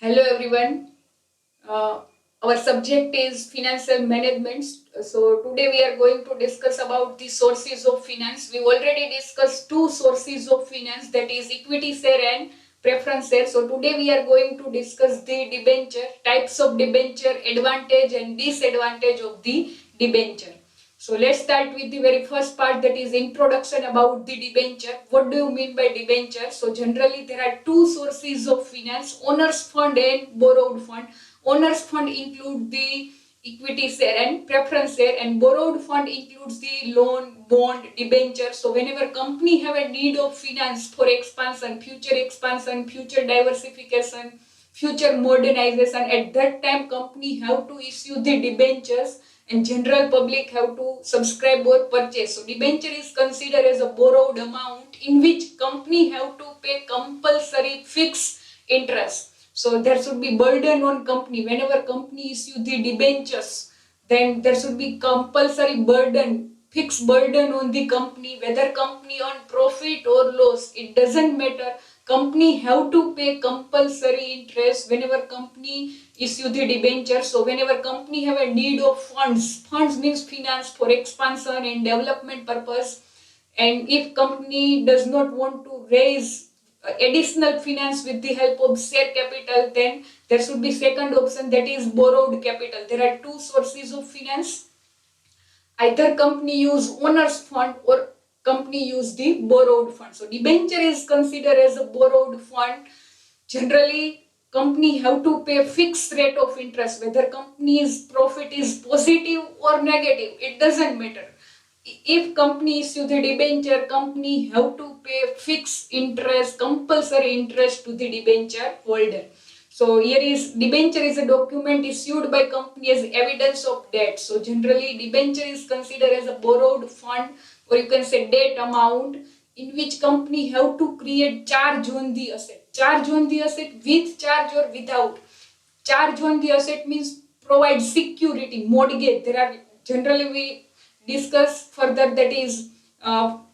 Hello everyone. Uh, our subject is financial management. So today we are going to discuss about the sources of finance. We already discussed two sources of finance, that is equity share and preference share. So today we are going to discuss the debenture, types of debenture, advantage and disadvantage of the debenture. So let's start with the very first part, that is introduction about the debenture. What do you mean by debenture? So generally there are two sources of finance, owners fund and borrowed fund. Owners fund include the equity share and preference share, and borrowed fund includes the loan, bond, debenture. So whenever company have a need of finance for expansion, future diversification, future modernization, at that time company have to issue the debentures and general public have to subscribe or purchase. So debenture is considered as a borrowed amount in which company have to pay compulsory fixed interest. So there should be burden on company. Whenever company issue the debentures, then there should be compulsory burden, fixed burden on the company, whether company on profit or loss, it doesn't matter. Company have to pay compulsory interest whenever company issue the debenture. So whenever company have a need of funds means finance for expansion and development purpose, and if company does not want to raise additional finance with the help of share capital, then there should be second option, that is borrowed capital. There are two sources of finance, either company use owners fund or company use the borrowed fund. So debenture is considered as a borrowed fund. Generally company have to pay fixed rate of interest, whether company's profit is positive or negative, it doesn't matter. If company issue the debenture, company have to pay fixed interest, compulsory interest to the debenture holder. So here is debenture is a document issued by company as evidence of debt. So generally debenture is considered as a borrowed fund, or you can say debt amount, in which company have to create charge on the asset. Charge on the asset with charge or without. Charge on the asset means provide security, mortgage. There are generally we discuss further, that is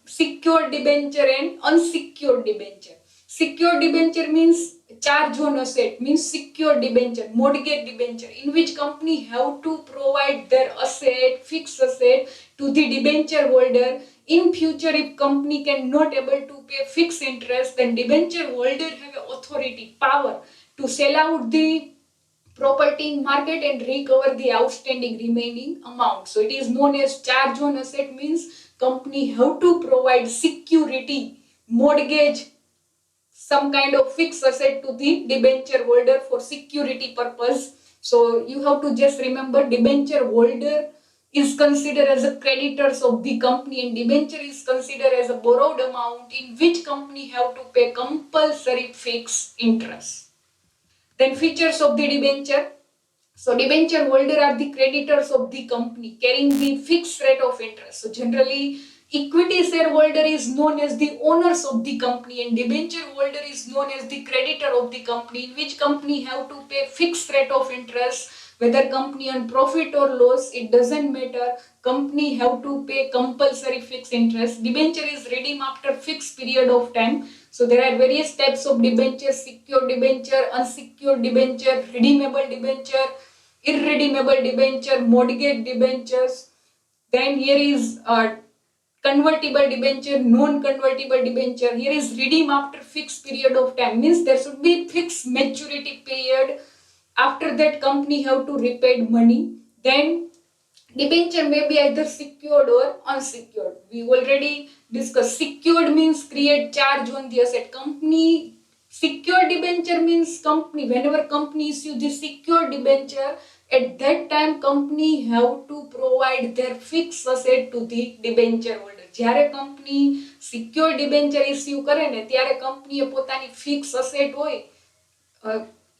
secured debenture and unsecured debenture. Secured debenture means charge on asset, means secured debenture, mortgage debenture, in which company have to provide their asset, fixed asset to the debenture holder. In future, if company cannot able to pay fixed interest, then debenture holder have authority, power to sell out the property in market and recover the outstanding remaining amount. So it is known as charge on asset, means company have to provide security, mortgage, some kind of fixed asset to the debenture holder for security purpose. So you have to just remember, debenture holder is considered as a creditors of the company, and debenture is considered as a borrowed amount in which company have to pay compulsory fixed interest. Then features of the debenture. So debenture holder are the creditors of the company carrying the fixed rate of interest. So generally equity shareholder is known as the owners of the company, and debenture holder is known as the creditor of the company, in which company have to pay fixed rate of interest, whether company on profit or loss, it doesn't matter. Company have to pay compulsory fixed interest. Debenture is redeemed after fixed period of time. So there are various types of debenture: secured debenture, unsecured debenture, redeemable debenture, irredeemable debenture, mortgage debentures. Then here is convertible debenture, non-convertible debenture. Here is redeem after fixed period of time, means there should be fixed maturity period. After that company have to repay money. Then debenture may be either secured or unsecured. We already discussed. Secured means create charge on the asset. Company secured debenture means company, whenever company issue the secured debenture, at that time company have to provide their fixed asset to the debenture holder. જ્યારે company secure debenture issue કરે ને ત્યારે કંપનીએ પોતાની fix asset હોય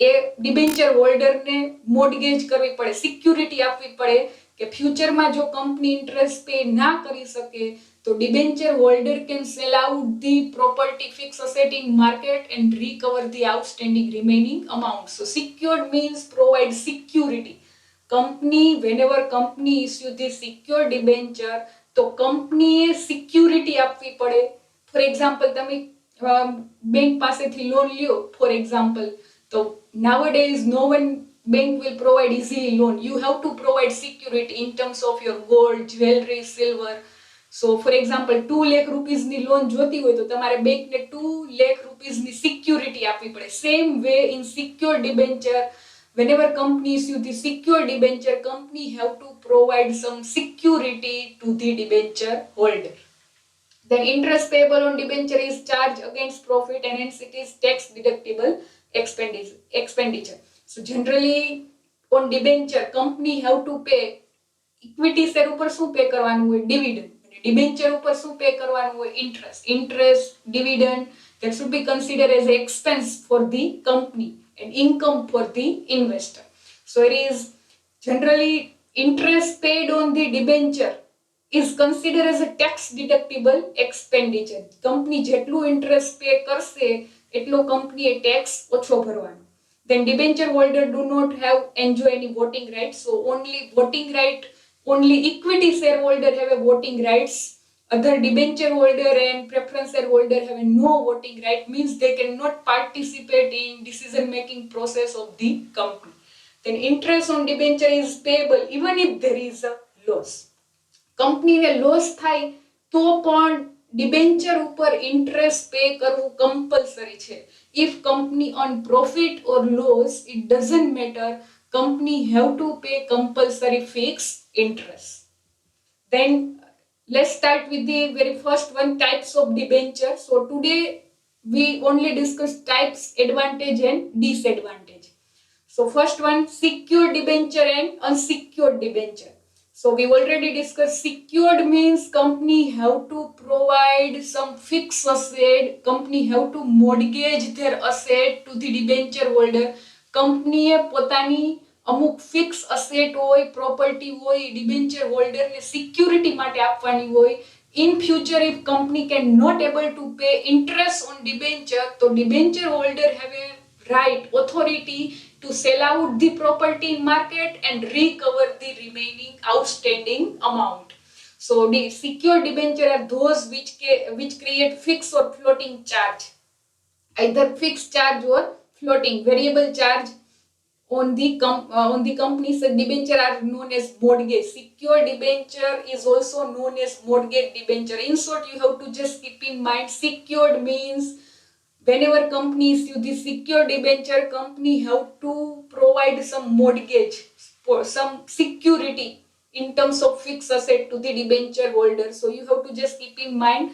એ debenture હોલ્ડરને mortgage કરવી પડે, security આપવી પડે કે ફ્યુચરમાં જો કંપની ઇન્ટરેસ્ટ પે ના કરી શકે તો debenture holder can sell out the property fixed asset in market and recover the outstanding remaining amount. So secured means provide security. Company, whenever company issue the secured debenture, તો કંપનીએ security આપવી પડે. For example તમે bank પાસેથી loan લ્યો, for example So nowadays no one bank will provide easily loan. You have to provide security in terms of your gold, jewelry, silver. So for example 2 lakh rupees ની loan જોતી હોય તો તમારે bank ને 2 lakh rupees ની security આપવી પડે. Same way in secure debenture, whenever company issue the secure debenture, company have to provide some security to the debenture holder. Then interest payable on debenture is charged against profit and hence it is tax deductible expenditure. So generally on debenture company have to pay equity share ઉપર શું pay કરવાનું હોય dividend, debenture ઉપર શું pay કરવાનું હોય interest dividend, that should be considered as expense for the company and income for the investor. So it is generally interest paid on the debenture is considered as a tax deductible expenditure. Company જેટલું interest pay કરશે એટલો કંપનીએ tax ઓછો ભરવાનો. Then debenture holder do not have enjoy any voting rights. So only equity shareholder have a voting rights. Other debenture holder and preference shareholder have a no voting right, means they cannot participate in decision making process of the company. Then interest on debenture is payable even if there is a loss. કંપનીને loss થાય તો પણ debenture ઉપર interest pay કરવું compulsory છે. If company on profit or loss, it doesn't matter, company have to pay compulsory fixed interest. Then let's start with the very first one, types of debenture. So today we only discuss types, advantage and disadvantage. So first one, secured debenture and unsecured debenture. So we already discussed secured means company have to provide some fixed asset, company have to mortgage their asset to the debenture holder. કંપનીએ પોતાની અમુક fix asset હોય, property હોય, debenture હોલ્ડરને security માટે આપવાની હોય. In future if company can not able to pay interest on debenture, તો debenture holder have a right, authority to sell out the property in market and recover the remaining outstanding amount. So the secure debenture are those which create fixed or floating charge, either fixed charge or floating variable charge on the company's debenture are known as mortgage. Secure debenture is also known as mortgage debenture. In short, you have to just keep in mind, secured means whenever company issue the secure debenture, company have to provide some mortgage for some security in terms of fixed asset to the debenture holder. So you have to just keep in mind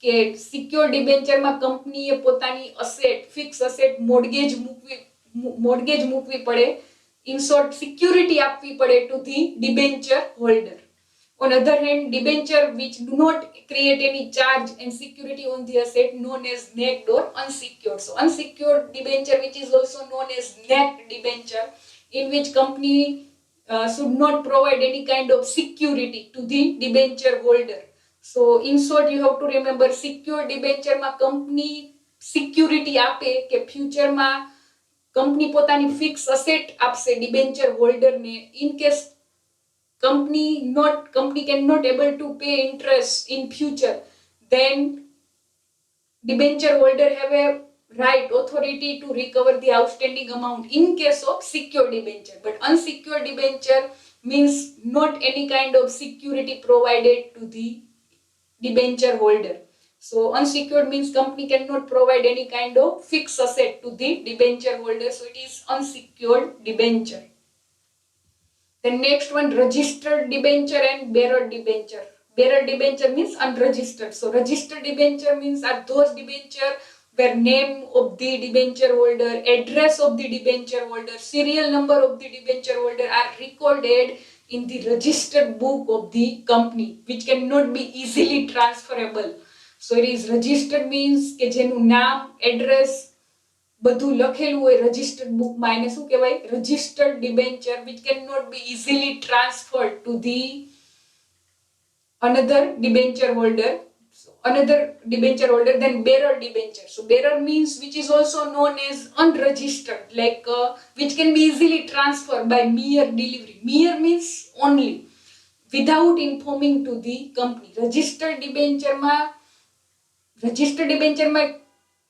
કે secure debenture માં કંપનીએ પોતાની asset, fix asset mortgage મૂકવી પડે. In short, security આપવી પડે to the debenture holder. On other hand, debenture which do not create any charge and security on the asset known as naked or unsecured. So unsecured debenture, which is also known as naked debenture, in which company should not provide any kind of security to the debenture holder. So in short, you have to remember, secure debenture માં company security આપે કે future માં company પોતાની fixed asset આપશે debenture holder ને. In case company cannot able to pay interest in future, then debenture holder have a right, authority to recover the outstanding amount in case of secure debenture. But unsecured debenture means not any kind of security provided to the debenture holder. So unsecured means company cannot provide any kind of fixed asset to the debenture holder, so it is unsecured debenture. The next one, registered debenture and bearer debenture. Bearer debenture means unregistered. So registered debenture means are those debenture where name of the debenture holder, address of the debenture holder, serial number of the debenture holder are recorded in the registered book of the company, which cannot be easily transferable. So it is registered means કે જેનું નામ, address બધું લખેલું હોય registered બુકમાં, એને શું કહેવાય? Registered debenture, which cannot be easily transferred to the another debenture holder. Then bearer debenture. So bearer means which is also known as unregistered, like which can be easily transferred by mere delivery. Mere means only, without informing to the company. Registered debenture માં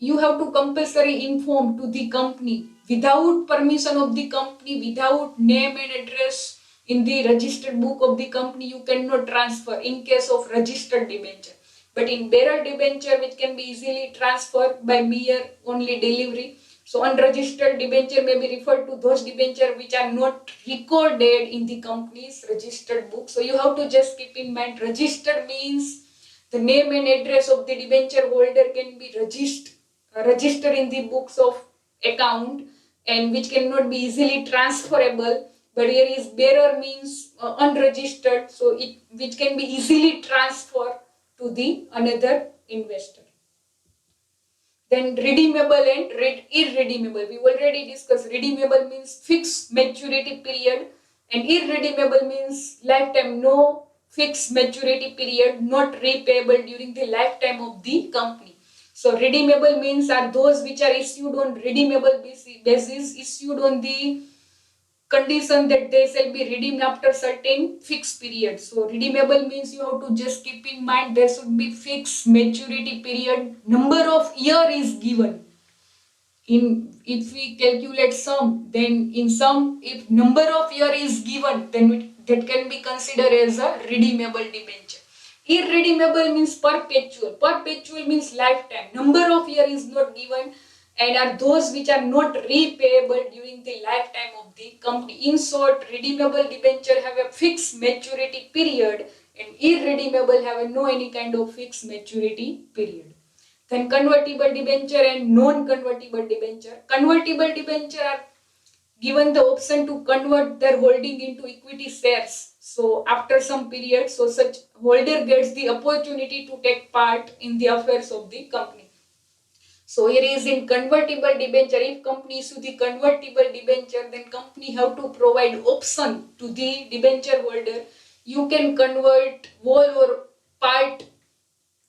you have to compulsory inform to the company without permission of the company, without name and address in the registered book of the company, you cannot transfer in case of registered debenture. But in bearer debenture, which can be easily transferred by mere only delivery. So unregistered debenture may be referred to those debenture which are not recorded in the company's registered book. So you have to just keep in mind, registered means the name and address of the debenture holder can be registered in the books of account and which cannot be easily transferable. But here is bearer means unregistered, so it which can be easily transferred to the another investor. Then redeemable and irredeemable. We already discussed. Redeemable means fixed maturity period and irredeemable means lifetime, no fixed maturity period, not repayable during the lifetime of the company. So redeemable means are those which are issued on redeemable basis, issued on the condition that they shall be redeemed after certain fixed period. So redeemable means you have to just keep in mind there should be fixed maturity period. Number of year is given. If we calculate sum, then in sum, if number of year is given, then that can be considered as a redeemable debenture. Irredeemable means perpetual. Perpetual means lifetime. Number of year is not given and are those which are not repayable during the lifetime of the company. In short, redeemable debenture have a fixed maturity period and irredeemable have a no any kind of fixed maturity period. Then convertible debenture and non-convertible debenture. Convertible debenture are given the option to convert their holding into equity shares. So after some period, so such holder gets the opportunity to take part in the affairs of the company. So here is in convertible debenture, if company issue the convertible debenture, then company have to provide option to the debenture holder. You can convert whole or part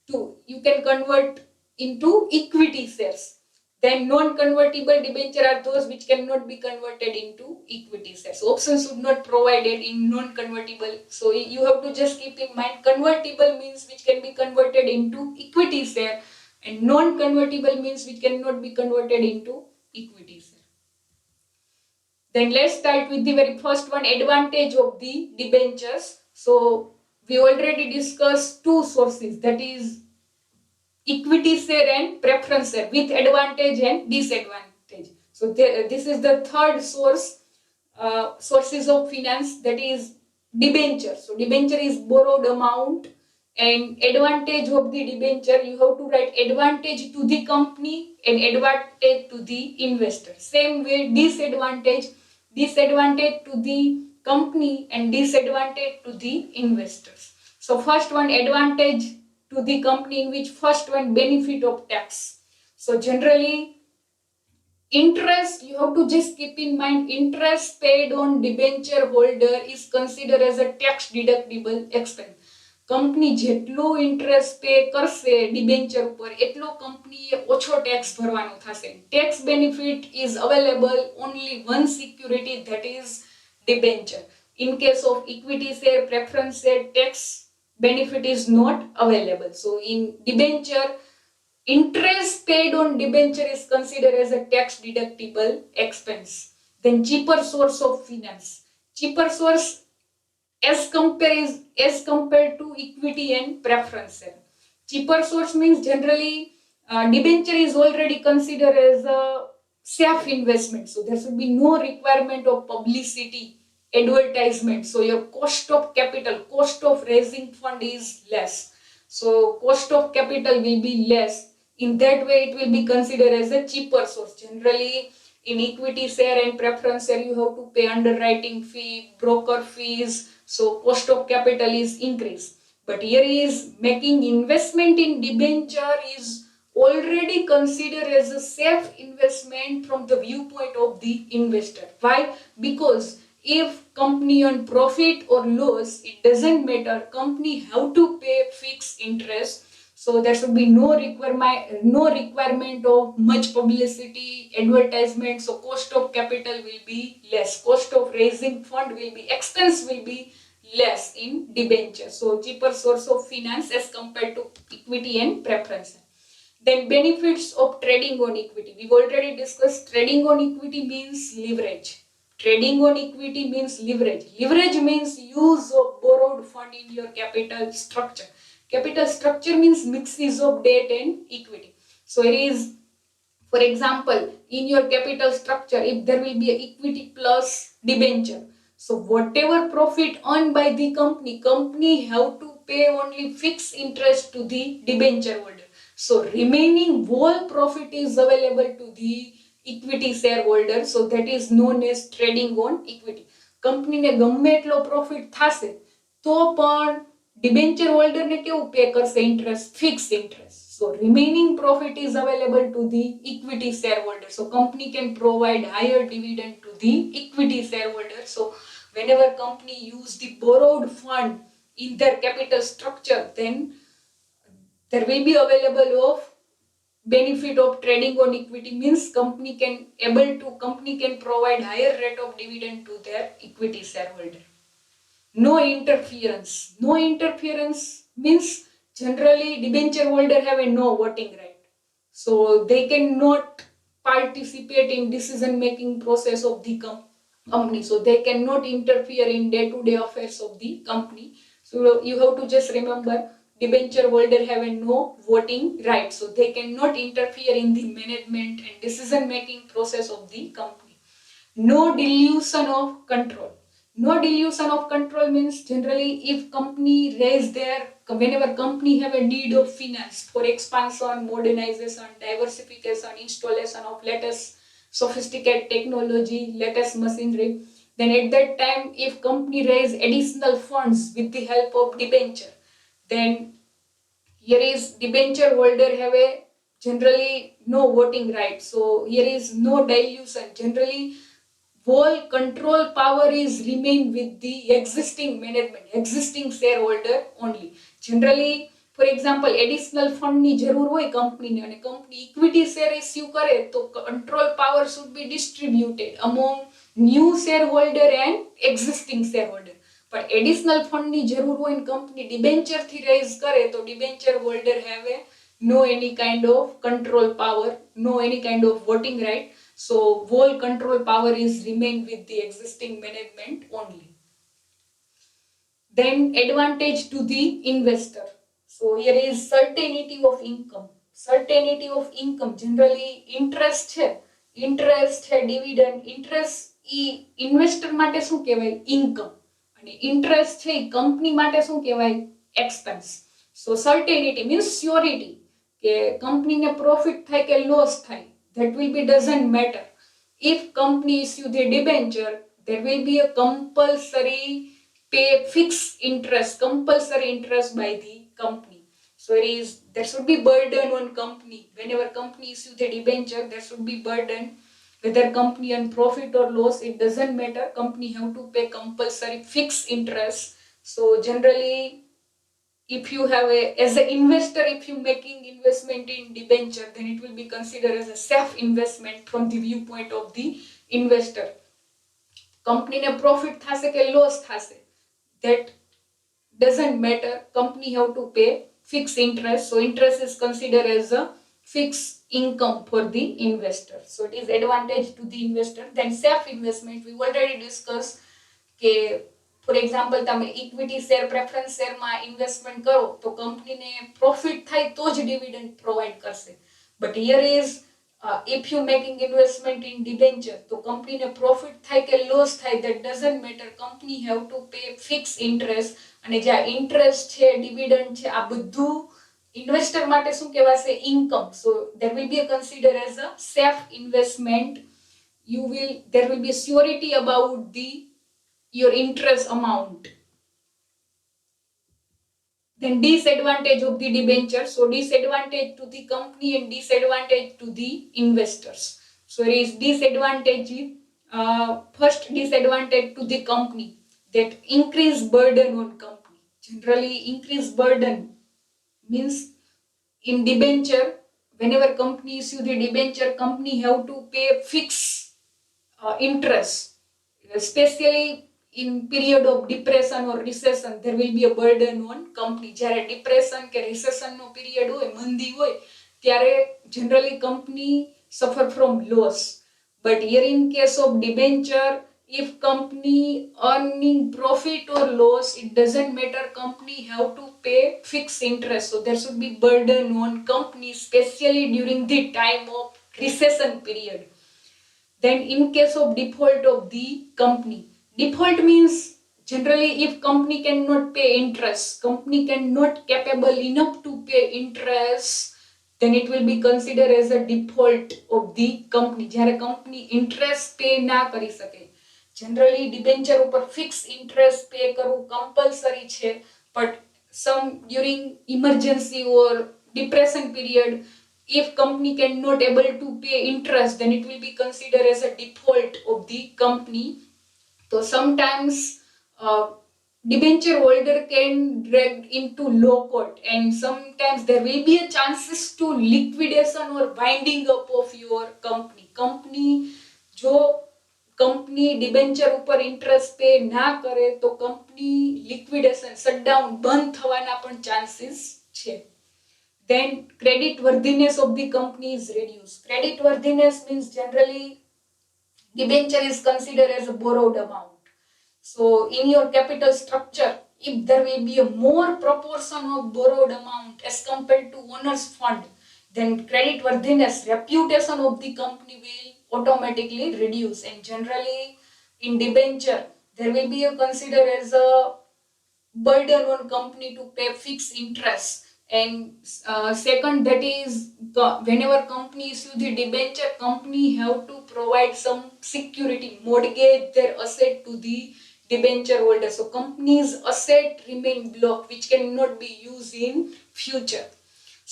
you can convert into equity shares. Then non-convertible debenture are those which cannot be converted into equity shares. So options should not provided in non-convertible. So you have to just keep in mind, convertible means which can be converted into equity share and non-convertible means which cannot be converted into equity share. Then let's start with the very first one, advantage of the debentures. So we already discussed two sources, that is equity share and preference share with advantage and disadvantage. So this is the third sources of finance, that is debenture. So debenture is borrowed amount and advantage of the debenture, you have to write advantage to the company and advantage to the investor. Same way disadvantage to the company and disadvantage to the investors. So first one, advantage to the company, in which first one, benefit of tax. So generally interest, you have to just keep in mind, interest paid on debenture holder is considered as a tax deductible expense. Company જેટલો interest pay કરશે debenture ઉપર એટલો કંપનીએ ઓછો tax ભરવાનો થશે. Tax benefit is available only one security, that is debenture. In case of equity share, preference share, tax benefit is not available. So in debenture, interest paid on debenture is considered as a tax deductible expense. Then cheaper source of finance. Cheaper source as compared to equity and preference share. Cheaper source means generally debenture is already considered as a safe investment. So there should be no requirement of publicity, advertisement. So your cost of capital, cost of raising fund is less. So cost of capital will be less. In that way it will be considered as a cheaper source. Generally in equity share and preference share you have to pay underwriting fee, broker fees, so cost of capital is increased. But here is making investment in debenture is already considered as a safe investment from the viewpoint of the investor. Why? Because if company on profit or loss, it doesn't matter, company have to pay fixed interest. So there should be no requirement of much publicity, advertisement. So cost of capital will be less. Cost of raising fund will be, expense will be less in debenture. So cheaper source of finance as compared to equity and preference. Then benefits of trading on equity. We've already discussed trading on equity means leverage. Trading on equity means leverage. Leverage means use of borrowed fund in your capital structure. Capital structure means mixes of debt and equity. So it is, for example, in your capital structure, if there will be a equity plus debenture, so whatever profit earned by the company have to pay only fixed interest to the debenture holder. So remaining whole profit is available to the equity shareholder. So that is known as trading on equity. કંપનીને ગમે એટલો profit થશે તો પણ debenture હોલ્ડરને કેવું pay કરશે interest fix interest. So remaining profit is available to the equity shareholder. So company can provide higher dividend to the equity shareholder. So whenever company use the borrowed fund in their capital structure, then there will be available of benefit of trading on equity, means company can provide higher rate of dividend to their equity shareholder. No interference. No interference means generally debenture holder have a no voting right. So they cannot participate in decision making process of the company. So they cannot interfere in day-to-day affairs of the company. So you have to just remember, debenture holder have a no voting right. So they cannot interfere in the management and decision making process of the company. No dilution of control. No dilution of control means generally if company raise their, whenever company have a need of finance for expansion, modernization, diversification, installation of latest sophisticated technology, latest machinery, then at that time if company raise additional funds with the help of debenture, then here is debenture holder have a generally no voting right. So here is no dilution. Generally whole control power is remain with the existing management, existing shareholder only. Generally, for example, additional fund ની જરૂર હોય કંપનીને અને company equity share issue કરે તો control power should be distributed among new shareholder and existing shareholder. પણ additional ફંડની જરૂર હોય ને કંપની ડિબેન્ચર થી રેઝ કરે તો debenture holder have a no any kind of control power, no any kind of voting right. So whole control power is remain with the existing management only. Then advantage to the investor. So here is certainty of income. Certainty of income, generally interest છે dividend. interest ઈ investor માટે શું કહેવાય? income. અને interest છે ઈ company માટે શું કહેવાય? expense. So certainty means surety કે કંપનીને પ્રોફિટ થાય કે લોસ થાય, that will be doesn't matter. If company issue the debenture, there will be a compulsory pay fixed interest, compulsory interest by the company. So there should be burden on company. Whenever company issue the debenture, there should be burden. Whether company earn profit or loss, it doesn't matter. Company have to pay compulsory fixed interest. So generally, if you have as an investor, if you making investment in debenture, then it will be considered as a safe investment from the viewpoint of the investor. Company ne profit thase ke loss thase, that doesn't matter. Company have to pay fixed interest. So interest is considered as a fixed income for the investor. So it is advantage to the investor. Then safe investment, we already discussed કે for example તમે equity share preference શેરમાં investment કરો તો કંપનીને profit થાય તો જ dividend provide કરશે. But here is if you making investment in debenture તો કંપનીને પ્રોફિટ થાય કે લોસ થાય, that doesn't matter. company have to pay fixed interest. અને જે ઇન્ટરેસ્ટ છે, ડિવિડન્ડ છે, આ બધું ઇન્વેસ્ટર માટે શું કહેવાશે? Income. So there will be a consider as a safe investment. There will be surety about your interest amount. Then disadvantage of the debenture. So disadvantage to the company and disadvantage to the investors. So there is disadvantage. First disadvantage to the company, that increase burden on company. Generally increase burden means in debenture, whenever company issue the debenture, company have to pay fixed interest, especially in period of depression or recession. There will be a burden on company. જ્યારે depression કે recession નો period હોય, મંદી હોય, ત્યારે generally company suffer from loss. But here in case of debenture, if company earning profit or loss, it doesn't matter, company have to pay fixed interest. So there should be burden on company, especially during the time of recession period. Then in case of default of the company, default means generally if company cannot pay interest, company cannot capable enough to pay interest, then it will be considered as a default of the company. જ્યારે company interest pay ના કરી શકે. Generally debenture ઉપર fixed interest pay કરવું compulsory છે, but some during emergency or depression period, if company cannot able to pay interest, then it will be considered as a default of the company. So sometimes debenture holder can drag into law court, and sometimes there will be a chances to liquidation or winding up of your company જો company debenture ઉપર interest pay ના કરે તો company લિક્વિડેશન shutdown બંધ થવાના પણ chances છે. Then credit worthiness of the company is reduced. Credit worthiness means generally debenture is considered as a borrowed amount. So in your capital structure, if there will be a more proportion of borrowed amount as compared to owner's fund, then credit worthiness, reputation of the company will automatically reduce. And generally in debenture, there will be a considered as a burden on company to pay fixed interest. And second, that is whenever company issue the debenture, company have to provide some security, mortgage their asset to the debenture holder. So company's asset remain blocked, which cannot be used in future.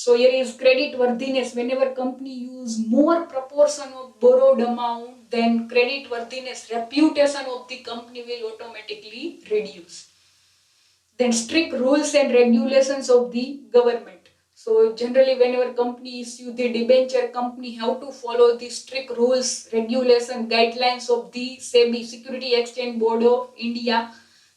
So here is credit worthiness. Whenever company use more proportion of borrowed amount, then credit worthiness, reputation of the company will automatically reduce. Then strict rules and regulations of the government. So generally whenever company issue the debenture, company have to follow the strict rules, regulation, guidelines of the SEBI, Security Exchange Board of India.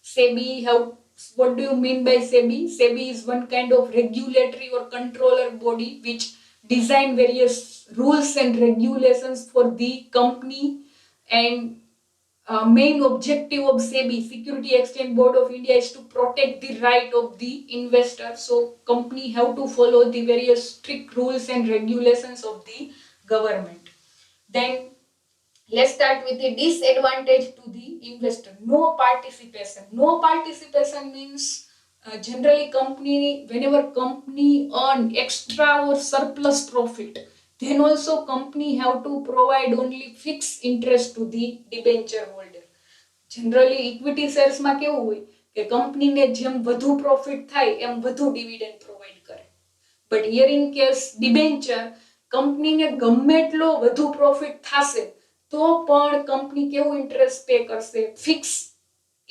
SEBI have, what do you mean by SEBI? SEBI is one kind of regulatory or controller body which design various rules and regulations for the company. And main objective of SEBI, Security Exchange Board of India, is to protect the right of the investor. So company have to follow the various strict rules and regulations of the government. Then let's start with the disadvantage to the investor. No participation. No participation means generally company, whenever company earn extra or surplus profit, then also company have to provide only fixed interest to the debenture holder. Generally equity shares માં કેવું હોય કે કંપનીને જેમ વધુ profit થાય એમ વધુ dividend provide કરે. But here in case debenture, કંપનીને ગમે એટલો વધુ પ્રોફિટ થશે તો પણ કંપની કેવું ઇન્ટરેસ્ટ પે કરશે? Fix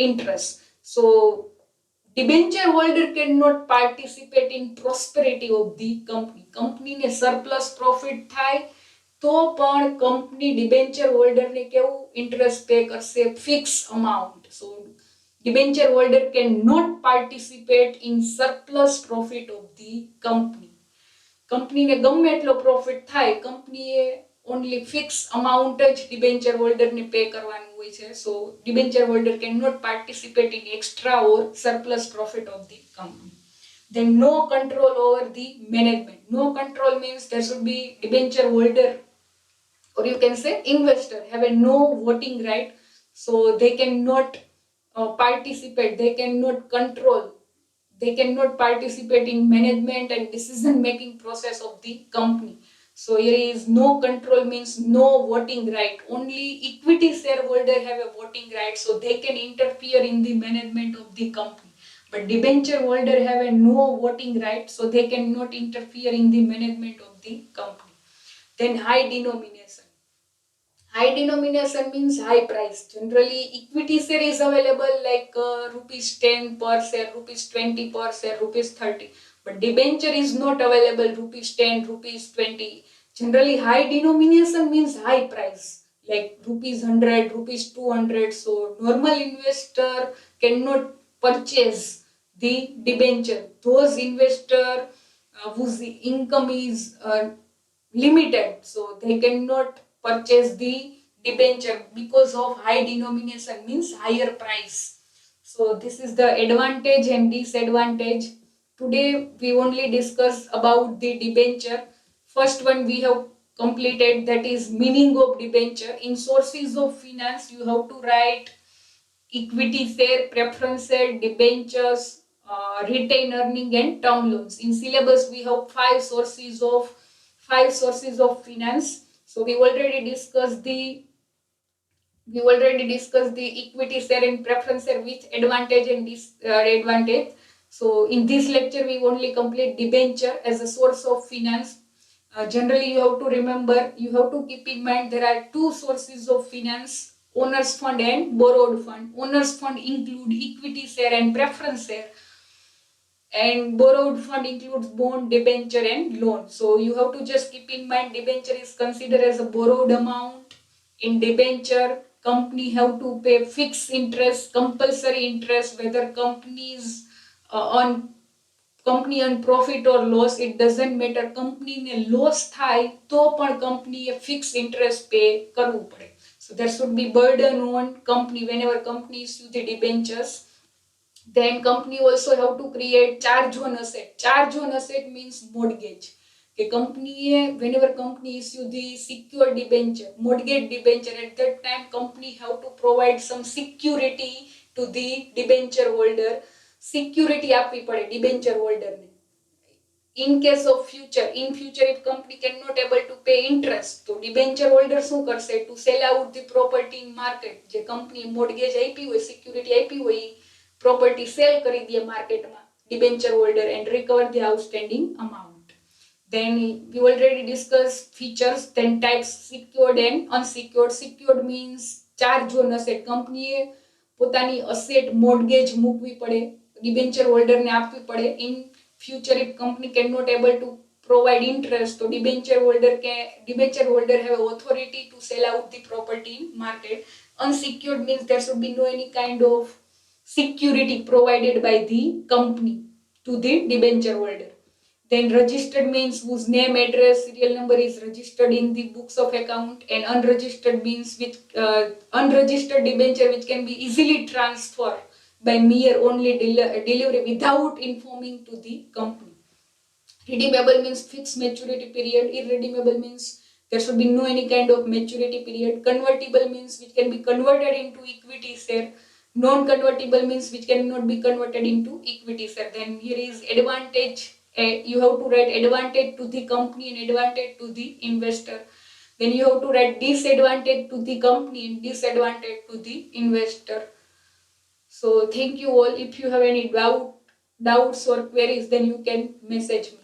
interest. So debenture holder cannot participate in prosperity of the company. કંપનીને સરપ્લસ પ્રોફિટ થાય તો પણ કંપની ડિબેન્ચર હોલ્ડરને કેવું ઇન્ટરેસ્ટ પે કરશે? Fix amount. So debenture holder can not participate in surplus profit of the company. કંપનીને ગમે એટલો પ્રોફિટ થાય, કંપનીએ only fixed amount જ ડિબેન્ચર હોલ્ડરને પે કરવાનું હોય છે. So debenture holder can not participate in extra or surplus profit of the company. Then no control over the management. No control means there should be debenture holder, or you can say investor, have a no voting right. So they cannot participate, they cannot control, they cannot participate in management and decision making process of the company. So here is no control means no voting right. Only equity shareholder have a voting right, so they can interfere in the management of the company. But debenture holder have a no voting right, so they cannot interfere in the management of the company. Then high denomination. High denomination means high price. Generally equity share is available like rupees 10 per share, rupees 20 per share, rupees 30. But debenture is not available rupees 10, rupees 20. Generally high denomination means high price, like rupees 100, rupees 200. So normal investor cannot purchase the debenture. Those investor whose income is limited, so they cannot purchase the debenture because of high denomination, means higher price. So this is the advantage and disadvantage. Today we only discuss about the debenture. First one we have completed, that is meaning of debenture. In sources of finance you have to write equity share, preference share, debentures, retained earning and term loans. In syllabus we have five sources of finance. So we already discussed the equity share and preference share, which advantage and disadvantage. So in this lecture we only complete debenture as a source of finance. Generally you have to remember, you have to keep in mind there are two sources of finance: owners fund and borrowed fund. Owners fund include equity share and preference share, and borrowed fund includes bond, debenture and loan. So you have to just keep in mind debenture is considered as a borrowed amount. In debenture company have to pay fixed interest, compulsory interest, whether companies on company on profit or loss, it doesn't matter. company ને loss થાય તો પણ કંપનીએ fixed interest pay કરવું પડે. So there should be burden on company whenever company issue the debentures. Then company also have to create charge on asset. Charge on asset means mortgage. કે કંપનીએ whenever company issue the secure debenture, mortgage debenture, at that time company have to provide some security to the debenture holder. Security આપવી પડે debenture હોલ્ડરને. In case of future, in future if company cannot able to pay interest, તો debenture holder શું કરશે? To sell out the property in market. જે company mortgage આપી હોય, security આપી હોય, પ્રોપર્ટી સેલ કરી દે માર્કેટમાં debenture holder and recover the outstanding amount. Then we already discussed features, then types: secured and unsecured. Secured means charge on asset. કંપનીએ પોતાની asset mortgage મૂકવી પડે, ડિબેન્ચર હોલ્ડરને આપવી પડે. In future if company can not able to provide interest, તો debenture holder have authority to sell out the property in market. Unsecured means there should be no any kind of security provided by the company to the debenture holder. Then registered means whose name, address, serial number is registered in the books of account. And unregistered means which unregistered debenture which can be easily transferred by mere only delivery without informing to the company. Redeemable means fixed maturity period. Irredeemable means there should be no any kind of maturity period. Convertible means which can be converted into equity share. Non-convertible means which cannot be converted into equity share. Then here is advantage. You have to write advantage to the company and advantage to the investor. Then you have to write disadvantage to the company and disadvantage to the investor. So thank you all. If you have any doubts or queries, then you can message me.